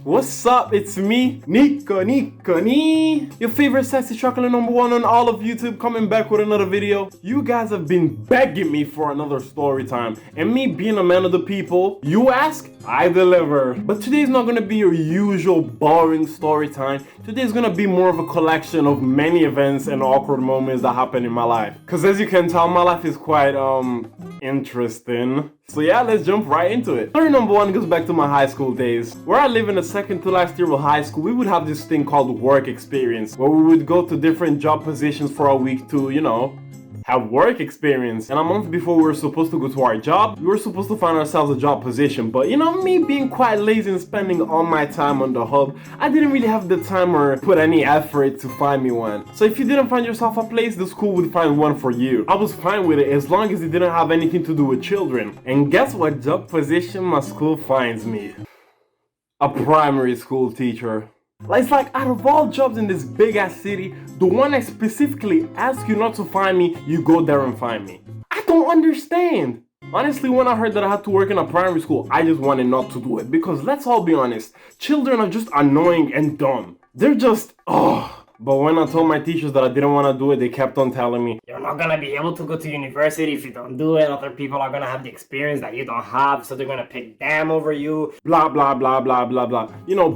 What's up? It's me, Nico, your favorite sassy chocolate number one on all of YouTube, coming back with another video. You guys have been begging me for another story time, and me being a man of the people, you ask, I deliver. But today's not gonna be your usual boring story time. Today's gonna be more of a collection of many events and awkward moments that happen in my life. Cause as you can tell, my life is quite interesting. So yeah, let's jump right into it. Story number one goes back to my high school days. Where I live in the second to last year of high school, we would have this thing called work experience, where we would go to different job positions for a week to, have work experience. And a month before we were supposed to go to our job, we were supposed to find ourselves a job position. But me being quite lazy and spending all my time on the hub, I didn't really have the time or put any effort to find me one. So if you didn't find yourself a place, the school would find one for you. I was fine with it as long as it didn't have anything to do with children. And guess what job position my school finds me? A primary school teacher. It's like out of all jobs in this big ass city, the one I specifically ask you not to find me, you go there and find me. I don't understand. Honestly, when I heard that I had to work in a primary school, I just wanted not to do it. Because let's all be honest, children are just annoying and dumb. They're just, But when I told my teachers that I didn't want to do it, they kept on telling me, you're not gonna be able to go to university if you don't do it. Other people are gonna have the experience that you don't have, so they're gonna pick them over you. Blah, blah, blah, blah, blah, blah.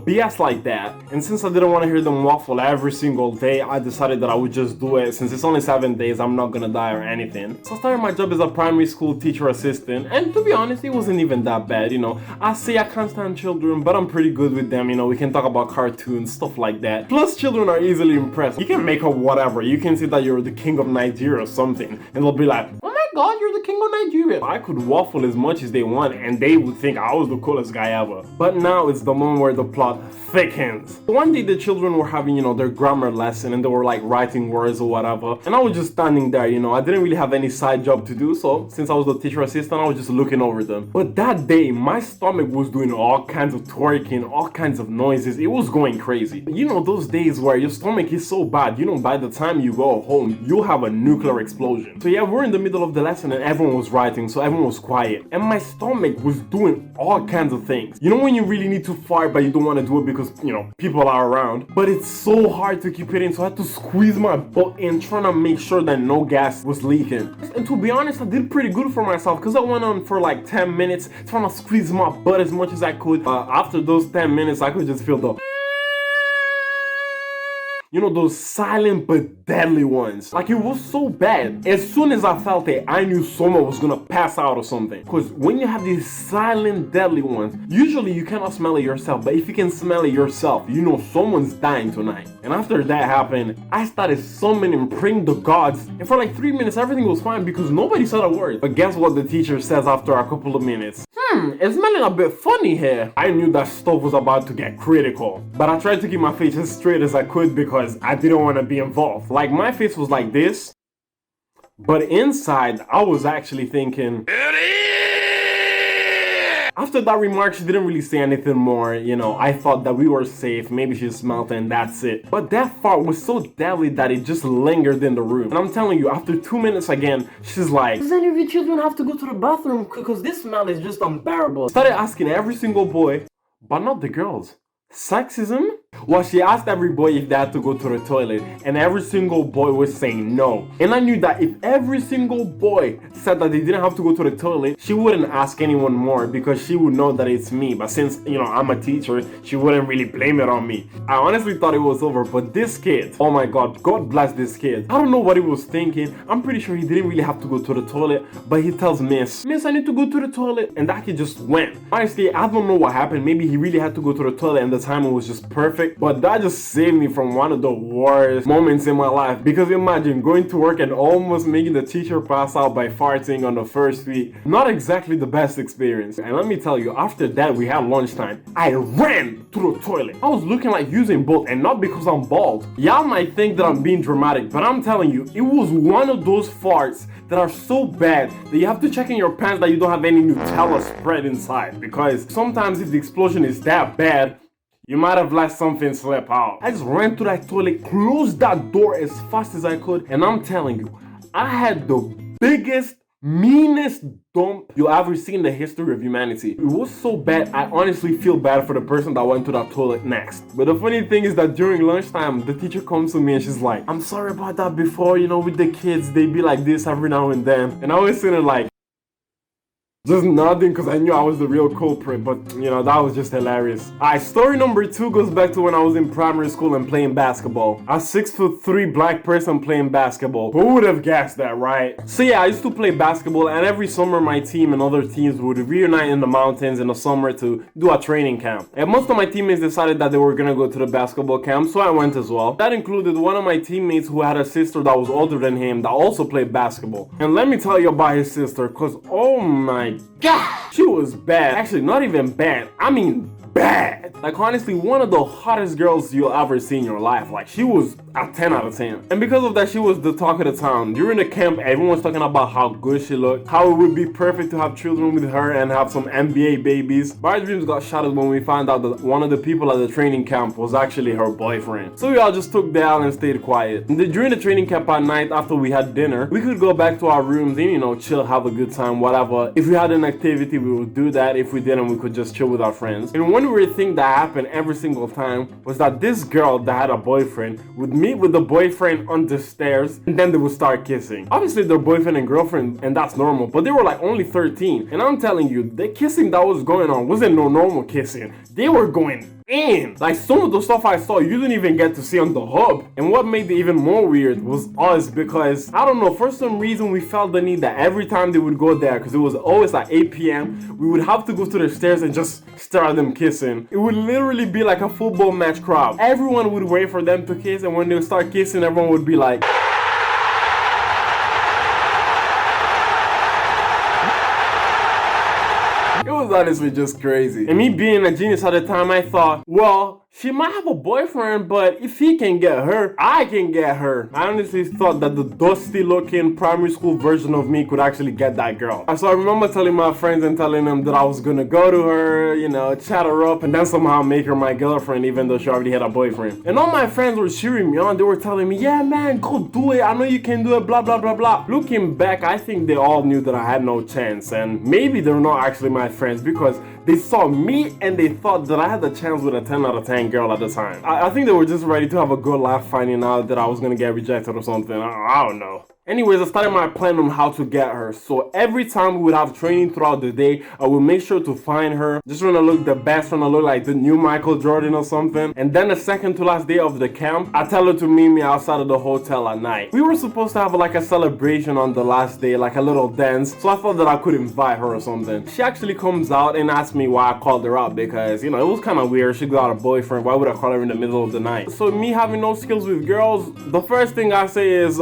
BS like that. And since I didn't want to hear them waffle every single day, I decided that I would just do it. Since it's only 7 days, I'm not gonna die or anything. So I started my job as a primary school teacher assistant. And to be honest, it wasn't even that bad, I say I can't stand children, but I'm pretty good with them, we can talk about cartoons, stuff like that. Plus, children are easily impressed. You can make up whatever. You can say that you're the king of Nigeria or something, and they'll be like, oh my god, you're the king of Nigeria. I could waffle as much as they want, and they would think I was the coolest guy ever. But now it's the moment where the plot thickens. One day the children were having, their grammar lesson, and they were like writing words or whatever, and I was just standing there, I didn't really have any side job to do, so since I was the teacher assistant, I was just looking over them. But that day, my stomach was doing all kinds of twerking, all kinds of noises. It was going crazy. Those days where your stomach is so bad, by the time you go home, you'll have a nuclear explosion. So yeah, we're in the middle of the lesson and everyone was writing, so everyone was quiet. And my stomach was doing all kinds of things. When you really need to fart, but you don't want to do it because, people are around. But it's so hard to keep it in, so I had to squeeze my butt in, trying to make sure that no gas was leaking. And to be honest, I did pretty good for myself, because I went on for like 10 minutes, trying to squeeze my butt as much as I could. After those 10 minutes, I could just feel the... those silent but deadly ones. Like, it was so bad. As soon as I felt it, I knew someone was gonna pass out or something. Because when you have these silent, deadly ones, usually you cannot smell it yourself. But if you can smell it yourself, someone's dying tonight. And after that happened, I started summoning, praying the gods. And for like 3 minutes, everything was fine because nobody said a word. But guess what the teacher says after a couple of minutes? It's smelling a bit funny here. I knew that stuff was about to get critical. But I tried to keep my face as straight as I could because I didn't want to be involved. Like, my face was like this, but inside I was actually thinking. After that remark, she didn't really say anything more. I thought that we were safe. Maybe she smelled it and that's it. But that fart was so deadly that it just lingered in the room. And I'm telling you, after 2 minutes again, she's like, does any of you children have to go to the bathroom? Because this smell is just unbearable. Started asking every single boy, but not the girls. Sexism? Well, she asked every boy if they had to go to the toilet, and every single boy was saying no. And I knew that if every single boy said that they didn't have to go to the toilet, she wouldn't ask anyone more because she would know that it's me. But since, I'm a teacher, she wouldn't really blame it on me. I honestly thought it was over, but this kid, oh my god, God bless this kid. I don't know what he was thinking. I'm pretty sure he didn't really have to go to the toilet, but he tells Miss, I need to go to the toilet, and that kid just went. Honestly, I don't know what happened. Maybe he really had to go to the toilet and the timing was just perfect, but that just saved me from one of the worst moments in my life. Because imagine going to work and almost making the teacher pass out by farting on the first week. Not exactly the best experience. And let me tell you, after that we had lunchtime. I ran to the toilet. I was looking like Usain Bolt, and not because I'm bald. Y'all might think that I'm being dramatic, but I'm telling you, it was one of those farts that are so bad that you have to check in your pants that you don't have any Nutella spread inside. Because sometimes if the explosion is that bad, you might have let something slip out. I just ran to that toilet, closed that door as fast as I could, and I'm telling you, I had the biggest meanest dump you'll ever see in the history of humanity. It was so bad, I honestly feel bad for the person that went to that toilet next. But the funny thing is that during lunchtime, the teacher comes to me and she's like, I'm sorry about that before, you know, with the kids, they be like this every now and then. And I was sitting there like, just nodding because I knew I was the real culprit, but you know, that was just hilarious. Alright, story number 2 goes back to when I was in primary school and playing basketball. A 6'3" black person playing basketball. Who would have guessed that, right? So yeah, I used to play basketball, and every summer my team and other teams would reunite in the mountains in the summer to do a training camp. And most of my teammates decided that they were gonna go to the basketball camp, so I went as well. That included one of my teammates who had a sister that was older than him that also played basketball. And let me tell you about his sister, cause oh my God, she was bad. Actually, not even bad. I mean bad. Like honestly, one of the hottest girls you'll ever see in your life. Like she was a 10 out of 10. And because of that, she was the talk of the town. During the camp, everyone's talking about how good she looked, how it would be perfect to have children with her and have some NBA babies. But our dreams got shattered when we found out that one of the people at the training camp was actually her boyfriend. So we all just took the L and stayed quiet. And during the training camp at night, after we had dinner, we could go back to our rooms and, you know, chill, have a good time, whatever. If we had an activity, we would do that. If we didn't, we could just chill with our friends. And one weird thing that happened every single time was that this girl that had a boyfriend would meet with the boyfriend on the stairs and then they would start kissing. Obviously they're boyfriend and girlfriend and that's normal, but they were like only 13. And I'm telling you, the kissing that was going on wasn't no normal kissing. They were going in. Like some of the stuff I saw, you didn't even get to see on the hub. And what made it even more weird was us, because I don't know, for some reason we felt the need that every time they would go there, because it was always at 8 p.m, we would have to go to the stairs and just stare at them kissing. It would literally be like a football match crowd. Everyone would wait for them to kiss, and when they would start kissing, everyone would be like, it was honestly just crazy. And me being a genius at the time, I thought, well, she might have a boyfriend, but if he can get her, I can get her. I honestly thought that the dusty looking primary school version of me could actually get that girl. So I remember telling my friends and telling them that I was gonna go to her, you know, chat her up, and then somehow make her my girlfriend even though she already had a boyfriend. And all my friends were cheering me on. They were telling me, yeah man, go do it. I know you can do it, blah blah blah blah. Looking back, I think they all knew that I had no chance, and maybe they're not actually my friends because they saw me and they thought that I had the chance with a 10 out of 10 girl at the time. I think they were just ready to have a good laugh finding out that I was gonna get rejected or something. I don't know. Anyways, I started my plan on how to get her. So every time we would have training throughout the day, I would make sure to find her. Just trying to look the best, trying to look like the new Michael Jordan or something. And then the second to last day of the camp, I tell her to meet me outside of the hotel at night. We were supposed to have like a celebration on the last day, like a little dance. So I thought that I could invite her or something. She actually comes out and asks me why I called her out, because, you know, it was kind of weird. She got a boyfriend. Why would I call her in the middle of the night? So me having no skills with girls, the first thing I say is,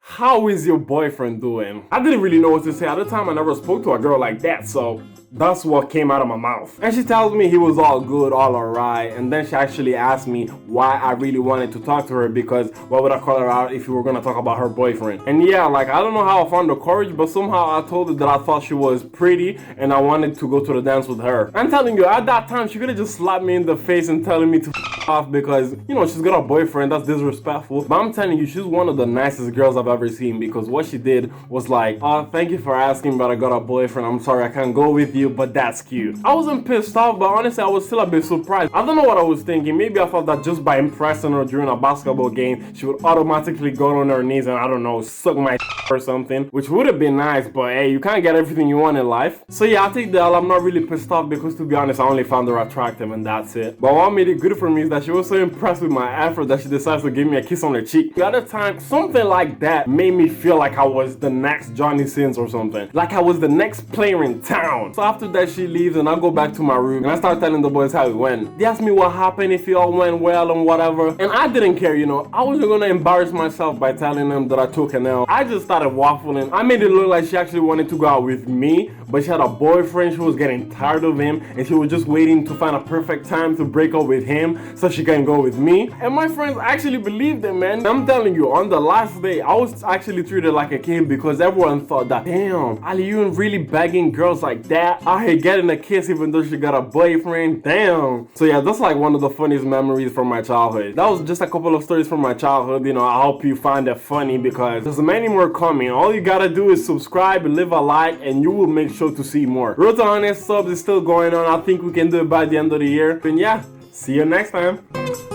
how is your boyfriend doing? I didn't really know what to say. At the time, I never spoke to a girl like that, so that's what came out of my mouth. And she tells me he was all good, all alright. And then she actually asked me why I really wanted to talk to her, because why would I call her out if we were gonna talk about her boyfriend? And yeah, like, I don't know how I found the courage, but somehow I told her that I thought she was pretty and I wanted to go to the dance with her. I'm telling you, at that time, she could have just slapped me in the face and telling me to off because, you know, she's got a boyfriend. That's disrespectful. But I'm telling you, she's one of the nicest girls I've ever seen, because what she did was like, oh, thank you for asking, but I got a boyfriend. I'm sorry I can't go with you, but that's cute. I wasn't pissed off, but honestly, I was still a bit surprised. I don't know what I was thinking. Maybe I thought that just by impressing her during a basketball game, she would automatically go on her knees and, I don't know, suck my or something, which would have been nice, but hey, you can't get everything you want in life. So yeah, I'll take the L. I'm not really pissed off because, to be honest, I only found her attractive and that's it. But what made it good for me is that she was so impressed with my effort that she decides to give me a kiss on the cheek. The other time, something like that made me feel like I was the next Johnny Sins or something. Like I was the next player in town. So after that, she leaves and I go back to my room and I start telling the boys how it went. They asked me what happened, if it all went well and whatever. And I didn't care, you know. I wasn't gonna embarrass myself by telling them that I took an L. I just started waffling. I made it look like she actually wanted to go out with me, but she had a boyfriend. She was getting tired of him and she was just waiting to find a perfect time to break up with him so she can go with me. And my friends actually believed it, man. I'm telling you, on the last day, I was actually treated like a king because everyone thought that, damn, Ali, you really begging girls like that? out here getting a kiss even though she got a boyfriend. Damn. So yeah, that's like one of the funniest memories from my childhood. That was just a couple of stories from my childhood. You know, I hope you find it funny because there's many more coming. All you gotta do is subscribe, leave a like, and you will make sure to see more. Road to 100 subs is still going on. I think we can do it by the end of the year. And yeah, see you next time.